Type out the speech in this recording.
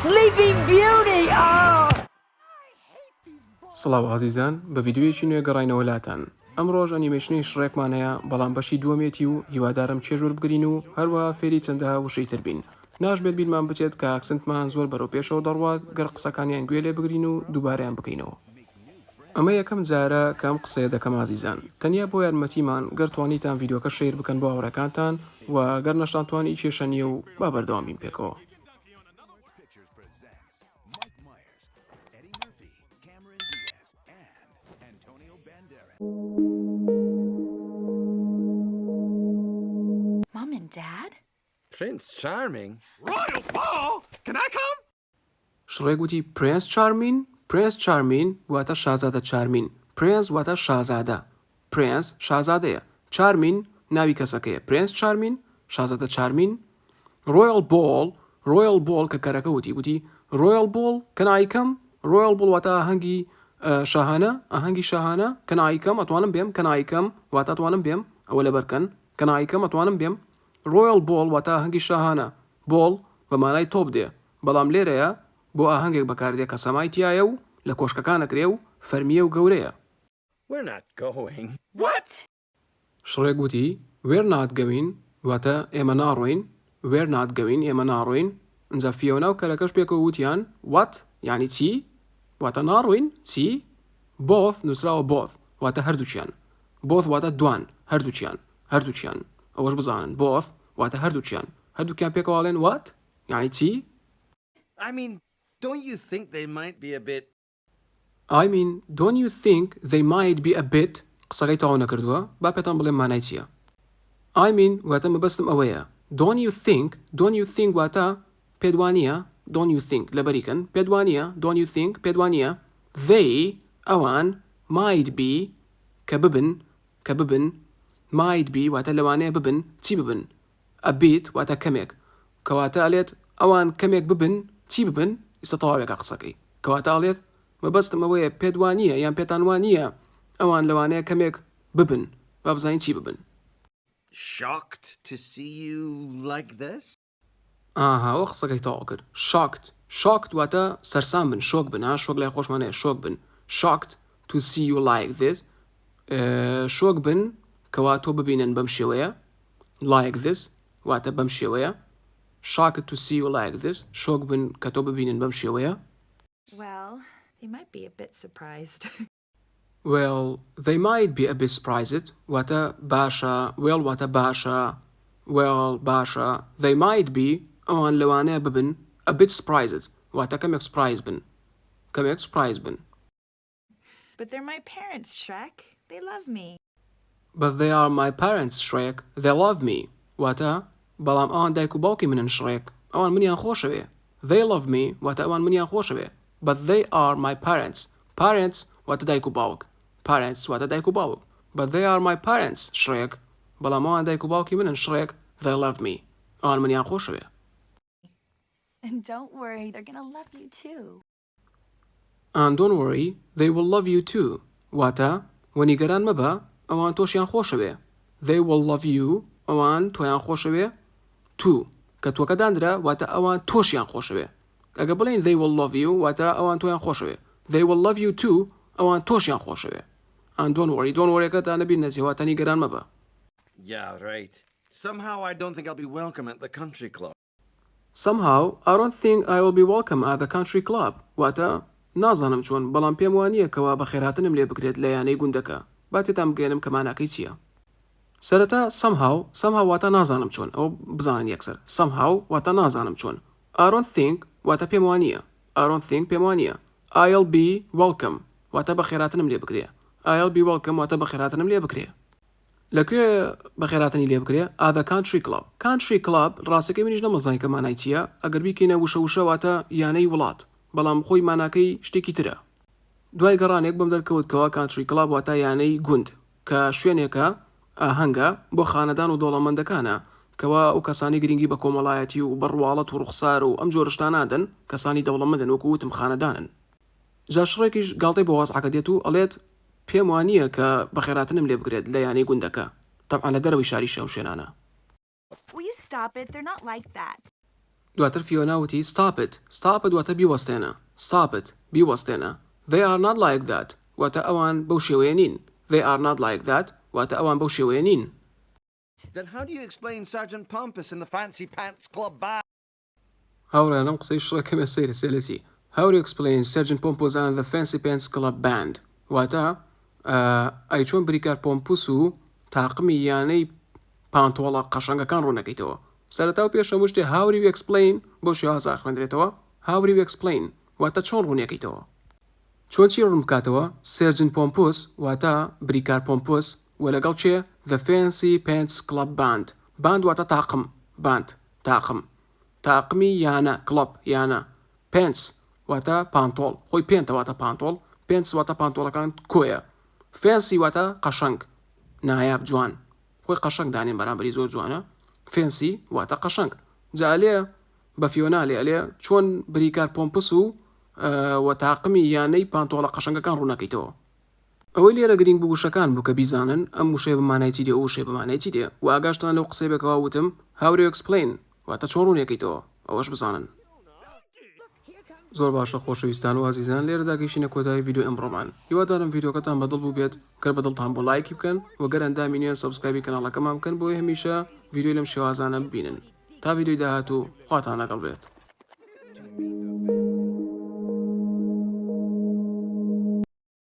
Sleeping Beauty! Oh! سڵاو عزیزان بە ڤیدیۆیەکی نوێ گەڕاینەوەلاتان ئەمڕۆژ ئەنیمەیشنی شڕێکمانەیە بەڵام بەشی دووەمیەتی و هیوادارم چێژور بگرین و هەروەها فێری چەندەها وشەی تر بین ناشبێت بیرمان بچێت کە ئاکسنتمان زۆر بەرەو پێشەوە دەڕوات گەر قسەکانیان گوێ لێ بگرین و دووبارەیان بکەینەوە ئەمە یەکەم جارە کەم قسەیە دەکەم ئازیزان تەنیا بۆ یارمەتیمان گەر توانیتان ڤیدیۆکە شێر بکەن بۆ هاوڕێکانتان و گەر نەشتانتوانی کێشە نییە و با بەردەوام بین پێکەوە Mom and Dad? Prince Charming? Royal Ball? Can I come? شڕێک گوتی پرنس چارمین پرنس چارمین واتە شازادە چارمین پرنس واتە شازادە پرنس شازادەیە چارمین ناوی کەسەکەیە پرنس چارمین شازادە چارمین ڕۆیڵ بۆڵ ڕۆیڵ بۆڵ کە کەرەکە وتی ڕۆیڵ بۆڵ کەنایکەم ڕۆیڵ بۆڵ واتە ئاهەنگی شاهانە ئاهەنگی شاهانە کەنایکەم ئەتوانم بێم کەنایکەم واتە ئەتوانم بێم ئەوە لەبەرکەن کەنایکەم ئەتوانم بێم ڕۆیڵ بۆڵ واتە ئاهەنگی شاهانە بۆڵ بە مانای تۆپ دێ بەڵام لێرەیە بۆ ئاهەنگێک بەکاردێ کە سەمایتیایە و لە کۆشکەکانەکرێ و فەرمیە و گەورەیە We're not going. What? شڕێک گوتی we're not going واتە ئێمە ناڕۆین we're not going ئێمە ناڕۆین ئەنجا فیۆنا و کەرەکەش پێکەوە وتیان what یعنی چی واتە ناڕۆین چی both نووسراوە both واتە هەردووچیان both واتە دوان هەردووچیان ئەوەش بزانن both واتە هەردووچیان هەردووکیان پێکەواڵێن what یعنی چی I mean, don't you think they might be a bit... don't you think they might be a bit قسەکەی تەواو نەکردووە با پێتان بڵێم مانای چییە واتە مەبەستم ئەوەیە don't you think واتە پێدوانیە don't you think لەبەریکەن پێدوانیە don't you think پێدوانیە they ئەوان might be کە ببن might be واتە لەوانەیە ببن چی ببن a bit واتە کەمێک کەواتە ئەڵێت ئەوان کەمێک ببن چی ببن ئێستا تەواوێکە قسەکەی کەواتە ئەڵێت مەبەستم ئەوەیە پێدوانیە یان پێتانوانیە ئەوان لەوانەیە کەمێک ببن با بزانین چی ببن Shocked to see you like this? ئەوە قسەکەی تەواو کرد shocked واتە سەرسام بن شۆک بن شۆک لای خۆشمانەیە شۆک بن shocked to see you like this شۆک بن کەوا تۆ ببینن بەم شێوەیە like this واتە بەم شێوەیە shocked to see you like this شۆک بن کە تۆ ببینن بەم شێوەیە Well, they might be a bit surprised. Well, they might be a bit surprised واتە باشە واتە باشە باشە they might be ئەوان لەوانەیە ببن a bit surprised واتە کەمێک surprise بن But they're my parents, Shrek. They love me. But they are my parents, Shrek. They love me. واتە بەڵام ئەوان دایک و باوکی منن شڕێک ئەوان منیان خۆشەوێ They love me واتە ئەوان منیان خۆشەوێ But they are my parents. Parents واتە دایک و باوک Parents واتە دایک و باوک But they are my parents, شڕێک بەڵام ئەوان دایک و باوکی منن شڕێک They love me. ئەوان منیان خۆشەوێ And don't worry, they're gonna love you too. And don't worry, they will love you too. واتە وەنیگەران مەبە ئەوان تۆشیان خۆشەوێ They will love you ئەوان تۆیان خۆشەوێ تو کە تۆکە دانرا واتە ئەوان تۆشیان خۆشەوێ ئەگە بڵێن they will love you واتە ئەوان تۆیان خۆشەوێ they will love you too ئەوان تۆشیان خۆشەوێ and don't worry کە تا نەبیر نەزیێ واتە نیگەران مەبە Yeah, right. Somehow I don't think I'll be welcome at the country club. Somehow I don't think I will be welcome at the country club واتە نازانم چۆن بەڵام پێم وانییە کەوا بەخێراتنم لێ بکرێت لە یانەی گوندەکە با تێتان بگەێنم کە ماناکەی چییە سەرەتا somehow واتە نازانم چۆن ئەو بزانن یەکسەر somehow واتە نازانم چۆن I don't think واتە پێم وانییە I don't think پێم وانییە I'll be welcome واتە بەخێراتنم لێ بکرێ I'll be welcome واتە بەخێراتنم لێ بکرێ لەکوێ بەخێراتنی لێ بکرێ at the country club ڕاستەکەی منیش نەمەزانی کە مانای چییە ئەگەر بیکەینە وشە واتە یانەی وڵات بەڵام خۆی ماناکەی شتێکی ترە دوای گەڕانێک بەم دەرکەوتکەوە country club واتە یانەی گوند کە شوێنێکە ئاهەنگە بۆ خانەدان و دۆڵەمەندەکانە کەوا ئەو کەسانی گرنگی بە کۆمەڵایەتی و بەڕواڵەت و ڕوخسار و ئەم جۆرەشتانادن کەسانی دەوڵەمەندن وەکو وتم خانەدانن جا شڕێکیش گاڵتەی بە وازعەکە دێت و ئەڵێت پێم وانییە کە بەخێراتنم لێ بگرێت لە یانەی گوندەکە تەبعا لە دەرەوەی شاری شەو شوێنانە Will you stop it? They're not like that. دواتر فیۆنا وتی stop it واتە بیوەستێنە stop it بیوەستێنە they are not like that واتە ئەوان بەو شێوەیە نین they are not like that واتە ئەوان بەو شێوەیە نین. Then how do you explain Sergeant Pompous in the Fancy Pants Club band? هاوڕێیان ئەم قسەی شڕێکەمە سەیرە سێلەتی how do you explain Sergeant Pompous and the Fancy Pants Club band واتە ئەی چۆن بریکار پۆمپوس و تاقمی یانەی پانتۆڵە قەشەنگەکان ڕوونەکەیتەوە. سەرەتا و پێش هەموو شتێ how do you explain بۆ شێوازە خوێندرێتەوە how do you explain واتە چۆن ڕوونەکەیتەوە چۆن چی ڕوون بکاتەوە Sergeant Pompous واتە بریکار پۆمپوس و لەگەڵ چێ the Fancy Pants Club band band واتە تاقم band تاقمی یانە کڵب یانە pants واتە پانتۆڵ خۆی پێنتە واتە پانتۆڵ pants واتە پانتۆڵەکان کۆیە fancy واتە قەشەنگ نایاب جوان خۆی قەشەنگ دانین بەرامبەری زۆر جوانە fancy واتە قەشەنگ جا لێ بە فیۆنا لێ چۆن بریکار پۆمپوس و تاقمی یانەی پانتۆڵە قەشەنگەکان ڕوونەکەیتەوە. ئەوەی لێرە گرنگ بووشەکان بوو کە بیزانن ئەم وشەیە بمانای چی دێ ئەو وشەیە بمانای چی دێ و ئاگاشتان لەو قسەی بێکەوە وتم how do you explain واتە چۆن ڕوونەکەیتەوە ئەوەش بزانن. زۆر باشە خۆشەویستان و عزیزان لێرە داگەیشتنە کۆتایی ڤیدیۆ ئەمڕۆمان هیوادارم ڤیدیۆکەتان بەدڵ بوو بێت کە بەدڵتان بۆ لایکی بکەن و گەر ئەندامی نوێن سەبسکرایبی کەناڵەکەمان بکەن بۆی هەمیشە ڤیدیۆ لەم شێوازانە ببینن تا ڤیدیۆی داهاتوو خواتان لەگەڵ بێت.